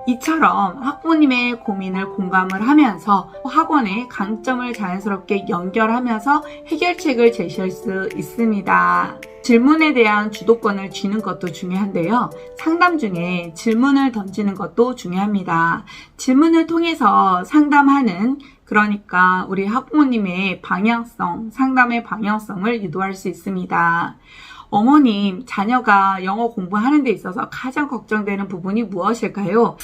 이처럼 학부모님의 고민을 공감을 하면서 학원의 강점을 자연스럽게 연결하면서 해결책을 제시할 수 있습니다. 질문에 대한 주도권을 쥐는 것도 중요한데요. 상담 중에 질문을 던지는 것도 중요합니다. 질문을 통해서 상담하는, 그러니까 우리 학부모님의 방향성, 상담의 방향성을 유도할 수 있습니다. 어머님, 자녀가 영어 공부하는 데 있어서 가장 걱정되는 부분이 무엇일까요?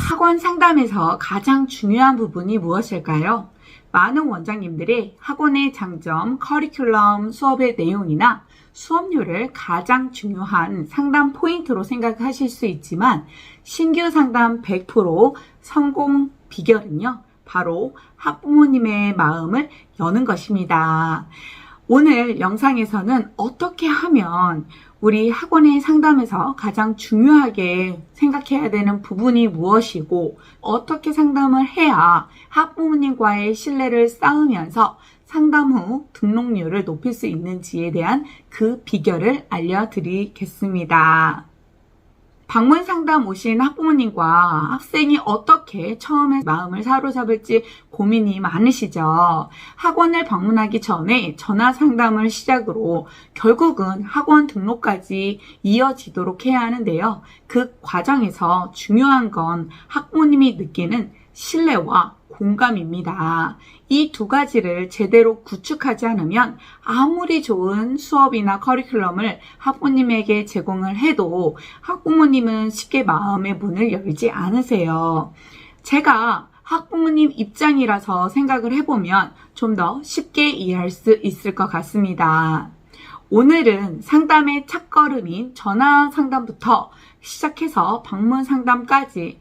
학원 상담에서 가장 중요한 부분이 무엇일까요? 많은 원장님들이 학원의 장점, 커리큘럼, 수업의 내용이나 수업료를 가장 중요한 상담 포인트로 생각하실 수 있지만 신규 상담 100% 성공 비결은요, 바로 학부모님의 마음을 여는 것입니다. 오늘 영상에서는 어떻게 하면 우리 학원의 상담에서 가장 중요하게 생각해야 되는 부분이 무엇이고 어떻게 상담을 해야 학부모님과의 신뢰를 쌓으면서 상담 후 등록료를 높일 수 있는지에 대한 그 비결을 알려드리겠습니다. 방문 상담 오신 학부모님과 학생이 어떻게 처음에 마음을 사로잡을지 고민이 많으시죠. 학원을 방문하기 전에 전화 상담을 시작으로 결국은 학원 등록까지 이어지도록 해야 하는데요. 그 과정에서 중요한 건 학부모님이 느끼는 신뢰와 공감입니다. 이 두 가지를 제대로 구축하지 않으면 아무리 좋은 수업이나 커리큘럼을 학부모님에게 제공을 해도 학부모님은 쉽게 마음의 문을 열지 않으세요. 제가 학부모님 입장이라서 생각을 해보면 좀 더 쉽게 이해할 수 있을 것 같습니다. 오늘은 상담의 첫걸음인 전화 상담부터 시작해서 방문 상담까지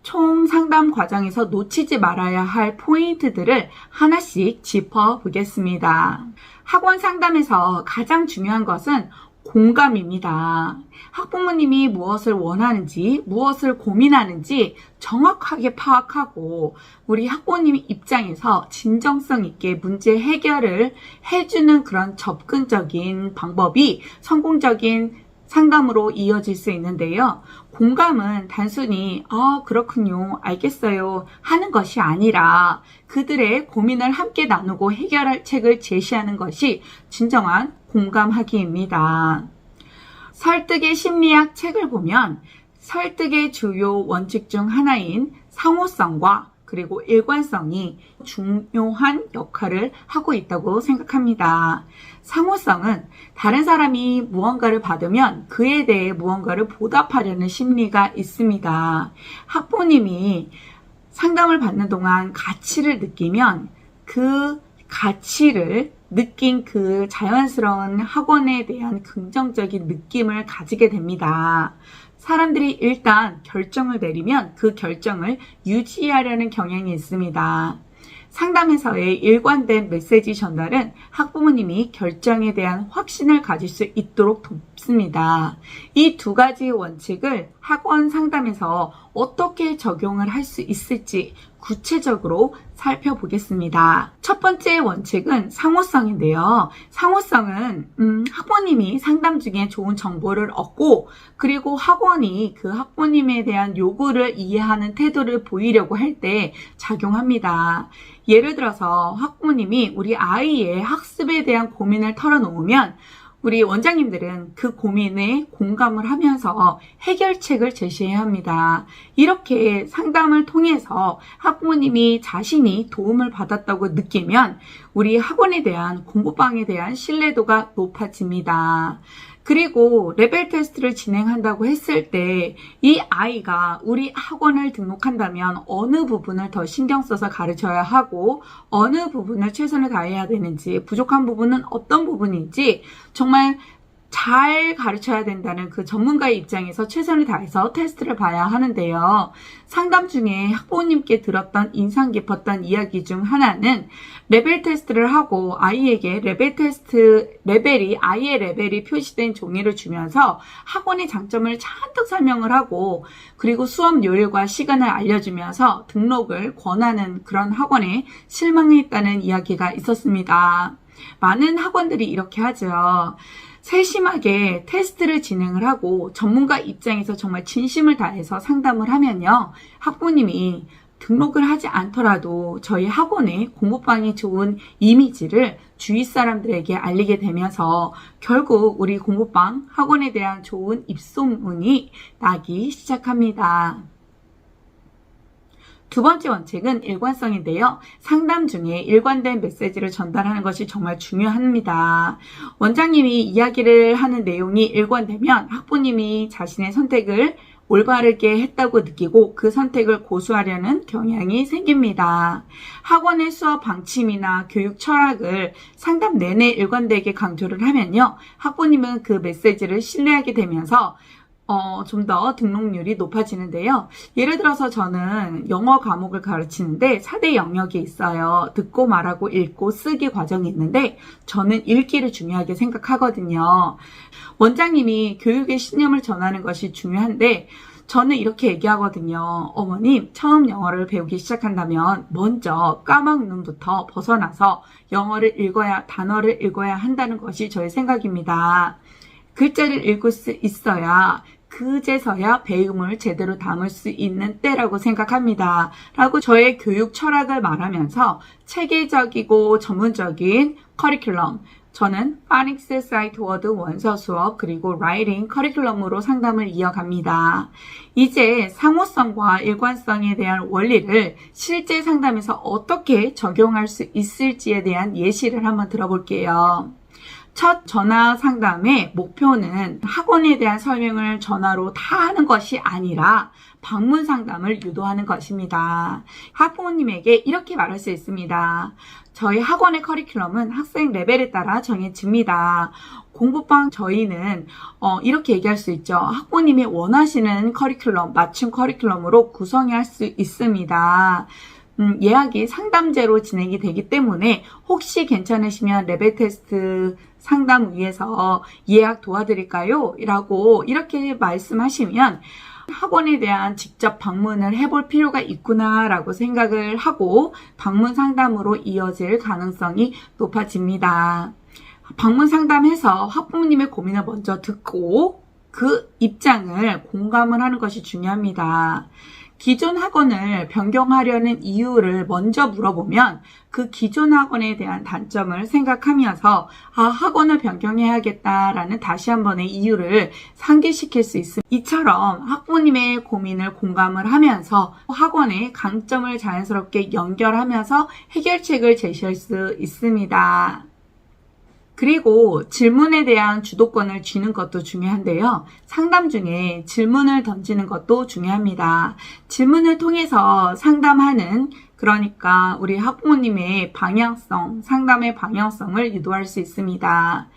총 상담 과정에서 놓치지 말아야 할 포인트들을 하나씩 짚어보겠습니다. 학원 상담에서 가장 중요한 것은 공감입니다. 학부모님이 무엇을 원하는지, 무엇을 고민하는지 정확하게 파악하고 우리 학부모님 입장에서 진정성 있게 문제 해결을 해주는 그런 접근적인 방법이 성공적인 상담으로 이어질 수 있는데요. 공감은 단순히 그렇군요, 알겠어요 하는 것이 아니라 그들의 고민을 함께 나누고 해결할 책을 제시하는 것이 진정한 공감하기입니다. 설득의 심리학 책을 보면 설득의 주요 원칙 중 하나인 상호성과 그리고 일관성이 중요한 역할을 하고 있다고 생각합니다. 상호성은 다른 사람이 무언가를 받으면 그에 대해 무언가를 보답하려는 심리가 있습니다. 학부모님이 상담을 받는 동안 가치를 느끼면 그 가치를 느낀 그 자연스러운 학원에 대한 긍정적인 느낌을 가지게 됩니다. 사람들이 일단 결정을 내리면 그 결정을 유지하려는 경향이 있습니다. 상담에서의 일관된 메시지 전달은 학부모님이 결정에 대한 확신을 가질 수 있도록 돕습니다. 이 두 가지 원칙을 학원 상담에서 어떻게 적용을 할 수 있을지 구체적으로 살펴보겠습니다. 첫 번째 원칙은 상호성인데요. 상호성은 학부모님이 상담 중에 좋은 정보를 얻고 그리고 학원이 그 학부모님에 대한 요구를 이해하는 태도를 보이려고 할 때 작용합니다. 예를 들어서 학부모님이 우리 아이의 학습에 대한 고민을 털어놓으면 우리 원장님들은 그 고민에 공감을 하면서 해결책을 제시해야 합니다. 이렇게 상담을 통해서 학부모님이 자신이 도움을 받았다고 느끼면 우리 학원에 대한 공부방에 대한 신뢰도가 높아집니다. 그리고 레벨 테스트를 진행한다고 했을 때 이 아이가 우리 학원을 등록한다면 어느 부분을 더 신경 써서 가르쳐야 하고 어느 부분을 최선을 다해야 되는지, 부족한 부분은 어떤 부분인지 정말 잘 가르쳐야 된다는 그 전문가의 입장에서 최선을 다해서 테스트를 봐야 하는데요. 상담 중에 학부모님께 들었던 인상 깊었던 이야기 중 하나는 레벨 테스트를 하고 아이에게 아이의 레벨이 표시된 종이를 주면서 학원의 장점을 잔뜩 설명을 하고 그리고 수업 요일과 시간을 알려주면서 등록을 권하는 그런 학원에 실망했다는 이야기가 있었습니다. 많은 학원들이 이렇게 하죠. 세심하게 테스트를 진행을 하고 전문가 입장에서 정말 진심을 다해서 상담을 하면요. 학부모님이 등록을 하지 않더라도 저희 학원의 공부방이 좋은 이미지를 주위 사람들에게 알리게 되면서 결국 우리 공부방 학원에 대한 좋은 입소문이 나기 시작합니다. 두 번째 원칙은 일관성인데요. 상담 중에 일관된 메시지를 전달하는 것이 정말 중요합니다. 원장님이 이야기를 하는 내용이 일관되면 학부모님이 자신의 선택을 올바르게 했다고 느끼고 그 선택을 고수하려는 경향이 생깁니다. 학원의 수업 방침이나 교육 철학을 상담 내내 일관되게 강조를 하면요. 학부모님은 그 메시지를 신뢰하게 되면서 좀 더 등록률이 높아지는데요. 예를 들어서 저는 영어 과목을 가르치는데 4대 영역이 있어요. 듣고 말하고 읽고 쓰기 과정이 있는데 저는 읽기를 중요하게 생각하거든요. 원장님이 교육의 신념을 전하는 것이 중요한데 저는 이렇게 얘기하거든요. 어머님, 처음 영어를 배우기 시작한다면 먼저 까막눈부터 벗어나서 영어를 읽어야, 단어를 읽어야 한다는 것이 저의 생각입니다. 글자를 읽을 수 있어야 그제서야 배움을 제대로 담을 수 있는 때라고 생각합니다. 라고 저의 교육 철학을 말하면서 체계적이고 전문적인 커리큘럼, 저는 파닉스 사이트 워드 원서 수업 그리고 라이팅 커리큘럼으로 상담을 이어갑니다. 이제 상호성과 일관성에 대한 원리를 실제 상담에서 어떻게 적용할 수 있을지에 대한 예시를 한번 들어볼게요. 첫 전화 상담의 목표는 학원에 대한 설명을 전화로 다 하는 것이 아니라 방문 상담을 유도하는 것입니다. 학부모님에게 이렇게 말할 수 있습니다. 저희 학원의 커리큘럼은 학생 레벨에 따라 정해집니다. 공부방 저희는 이렇게 얘기할 수 있죠. 학부모님이 원하시는 커리큘럼, 맞춤 커리큘럼으로 구성할 수 있습니다. 예약이 상담제로 진행이 되기 때문에 혹시 괜찮으시면 레벨 테스트 상담 위해서 예약 도와드릴까요? 라고 이렇게 말씀하시면 학원에 대한 직접 방문을 해볼 필요가 있구나 라고 생각을 하고 방문 상담으로 이어질 가능성이 높아집니다. 방문 상담해서 학부모님의 고민을 먼저 듣고 그 입장을 공감을 하는 것이 중요합니다. 기존 학원을 변경하려는 이유를 먼저 물어보면 그 기존 학원에 대한 단점을 생각하면서 학원을 변경해야겠다라는 다시 한 번의 이유를 상기시킬 수 있습니다. 이처럼 학부모님의 고민을 공감을 하면서 학원의 강점을 자연스럽게 연결하면서 해결책을 제시할 수 있습니다. 그리고 질문에 대한 주도권을 쥐는 것도 중요한데요. 상담 중에 질문을 던지는 것도 중요합니다. 질문을 통해서 상담하는, 그러니까 우리 학부모님의 방향성, 상담의 방향성을 유도할 수 있습니다.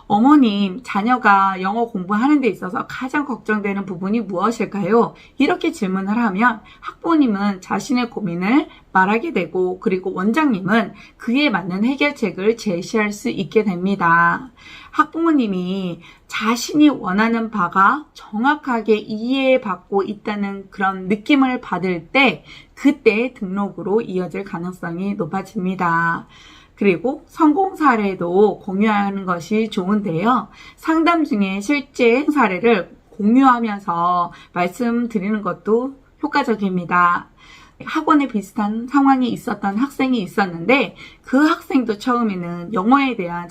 어머님, 자녀가 영어 공부하는 데 있어서 가장 걱정되는 부분이 무엇일까요? 이렇게 질문을 하면 학부모님은 자신의 고민을 말하게 되고 그리고 원장님은 그에 맞는 해결책을 제시할 수 있게 됩니다. 학부모님이 자신이 원하는 바가 정확하게 이해받고 있다는 그런 느낌을 받을 때 그때 등록으로 이어질 가능성이 높아집니다. 그리고 성공 사례도 공유하는 것이 좋은데요. 상담 중에 실제 사례를 공유하면서 말씀드리는 것도 효과적입니다. 학원에 비슷한 상황이 있었던 학생이 있었는데 그 학생도 처음에는 영어에 대한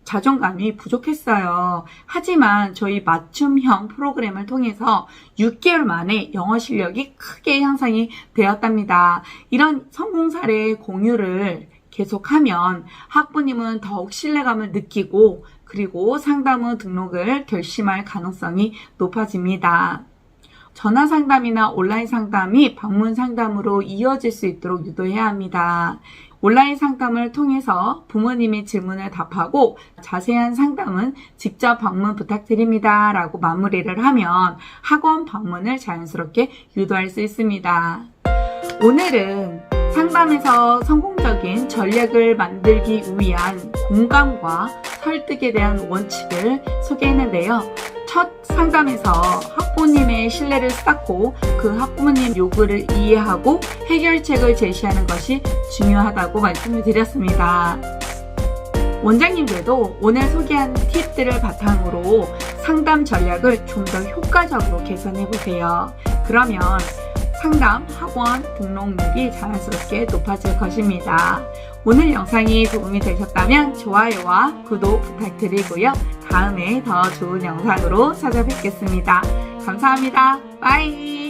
자존감이 부족했어요. 하지만 저희 맞춤형 프로그램을 통해서 6개월 만에 영어 실력이 크게 향상이 되었답니다. 이런 성공 사례 공유를 계속하면 학부모님은 더욱 신뢰감을 느끼고 그리고 상담 후 등록을 결심할 가능성이 높아집니다. 전화 상담이나 온라인 상담이 방문 상담으로 이어질 수 있도록 유도해야 합니다. 온라인 상담을 통해서 부모님의 질문을 답하고 자세한 상담은 직접 방문 부탁드립니다 라고 마무리를 하면 학원 방문을 자연스럽게 유도할 수 있습니다. 오늘은 상담에서 성공적인 전략을 만들기 위한 공감과 설득에 대한 원칙을 소개했는데요. 첫 상담에서 학부모님의 신뢰를 쌓고 그 학부모님 요구를 이해하고 해결책을 제시하는 것이 중요하다고 말씀을 드렸습니다. 원장님들도 오늘 소개한 팁들을 바탕으로 상담 전략을 좀 더 효과적으로 개선해보세요. 그러면 상담 학원 등록률이 자연스럽게 높아질 것입니다. 오늘 영상이 도움이 되셨다면 좋아요와 구독 부탁드리고요. 다음에 더 좋은 영상으로 찾아뵙겠습니다. 감사합니다. 빠이.